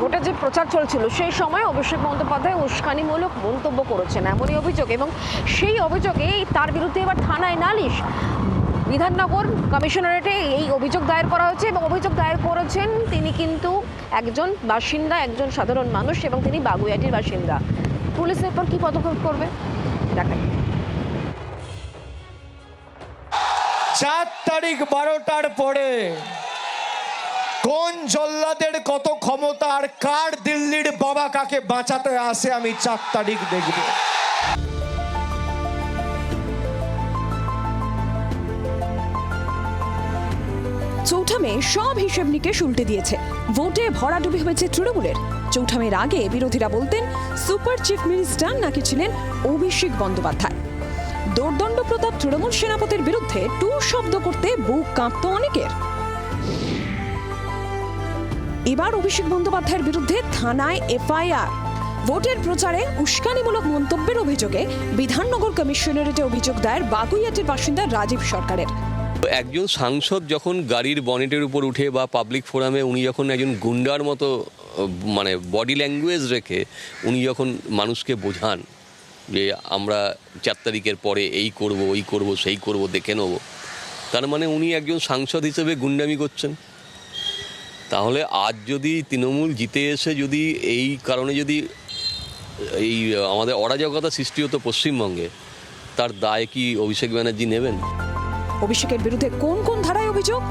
ভোটে যে প্রচার চলছিল সেই সময় অভিষেক বন্দ্যোপাধ্যায় উস্কানিমূলক মন্তব্য করেছেন এমনই অভিযোগ, এবং সেই অভিযোগে তার বিরুদ্ধে এবার থানায় নালিশ। বিধাননগর কমিশনারেটে এই অভিযোগ দায়ের করা হয়েছে এবং অভিযোগ দায়ের করেছেন তিনি কিন্তু একজন বাসিন্দা, একজন সাধারণ মানুষ, এবং তিনি বাগুইআটির বাসিন্দা। পুলিশ এরপর কি পদক্ষেপ করবে দেখাই। 4 তারিখ 12টার পরে কোন জল্লাদের কত ক্ষমতা আর কার দিল্লির বাবা কাকে বাঁচাতে আসে আমি 4 তারিখ দেখব। চৌঠা মে সব হিসেব নিকেশ উল্টে দিয়েছে। ভোটে ভরাডুবি হয়েছে তৃণমূলের। চৌঠা মের আগে বিরোধীরা বলতেন সুপার চিফ মিনিস্টার নাকি ছিলেন অভিষেক বন্দ্যোপাধ্যায়। দোর্দণ্ড প্রতাপ তৃণমূল সেনাপতির বিরুদ্ধে টু শব্দ করতে বুক কাঁপত অনেকের। এবার অভিষেক বন্দ্যোপাধ্যায়ের বিরুদ্ধে থানায় এফআইআর। ভোটের প্রচারে উস্কানিমূলক মন্তব্যের অভিযোগে বিধাননগর কমিশনারেটে অভিযোগ দায়ের বাগুইআটির বাসিন্দা রাজীব সরকারের। একজন সাংসদ যখন গাড়ির বনেটের উপর উঠে বা পাবলিক ফোরামে উনি যখন একজন গুন্ডার মতো মানে বডি ল্যাঙ্গুয়েজ রেখে উনি যখন মানুষকে বোঝান যে আমরা 4 তারিখের পরে এই করব, ওই করব, সেই করব, দেখে নেব, তার মানে উনি একজন সাংসদ হিসেবে গুন্ডামি করছেন। তাহলে আজ যদি তৃণমূল জিতে এসে যদি এই কারণে যদি এই আমাদের অরাজকতা সৃষ্টি হতো পশ্চিমবঙ্গে, তার দায় কি অভিষেক ব্যানার্জি নেবেন? অভিষেকের বিরুদ্ধে কোন কোন ধারায় অভিযোগ?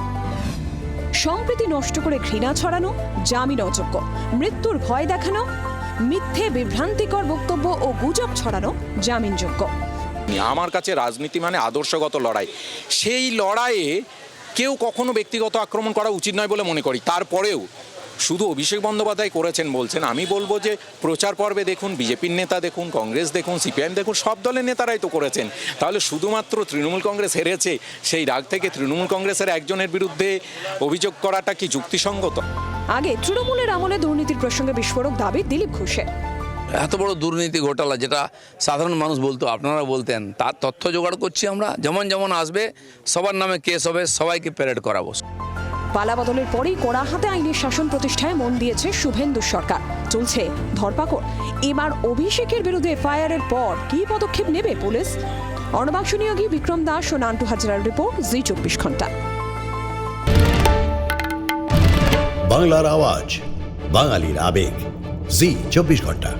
সম্প্রীতি নষ্ট করে ঘৃণা ছড়ানো, জামিন অযোগ্য, মৃত্যুর ভয় দেখানো, মিথ্যে বিভ্রান্তিকর বক্তব্য ও গুজব ছড়ানো, জামিনযোগ্য। আমার কাছে রাজনীতি মানে আদর্শগত লড়াই। সেই লড়াইয়ে কেউ কখনো ব্যক্তিগত আক্রমণ করা উচিত নয় বলে মনে করি। তারপরেও শুধু অভিষেক বন্দ্যোপাধ্যায় করেছেন বলছেন, আমি বলবো যে প্রচার পর্বে দেখুন, বিজেপির নেতা দেখুন, কংগ্রেস দেখুন, সিপিআইএম দেখুন, সব দলের নেতারাই তো করেছেন। তাহলে শুধুমাত্র তৃণমূল কংগ্রেস হেরেছে সেই রাগ থেকে তৃণমূল কংগ্রেসের একজনের বিরুদ্ধে অভিযোগ করাটা কি যুক্তিসঙ্গত? আগে তৃণমূলের আমলে দুর্নীতির প্রসঙ্গে বিস্ফোরক দাবি দিলীপ ঘোষের। এত বড় দুর্নীতি ঘোটালা যেটা সাধারণ মানুষ বলতো, আপনারা বলতেন, তার তথ্য জোগাড় করছি আমরা। যেমন যেমন আসবে সবার নামে কেস হবে, সবাইকে প্যারেড করাবো। পালাবদলের পরেই কড়া হাতে আইনের শাসন প্রতিষ্ঠায় মন দিয়েছে শুভেন্দু সরকার। চলছে ধরপাকড়। এবার অভিষেকের বিরুদ্ধে এফআইআরের পর কি পদক্ষেপ নেবে পুলিশ? অর্ণবাংশু নিয়োগী, বিক্রম দাস ও নান্টু হাজরার রিপোর্ট, জি 24 ঘন্টা। বাংলার আওয়াজ, বাঙালির আবেগ, জি 24 ঘন্টা।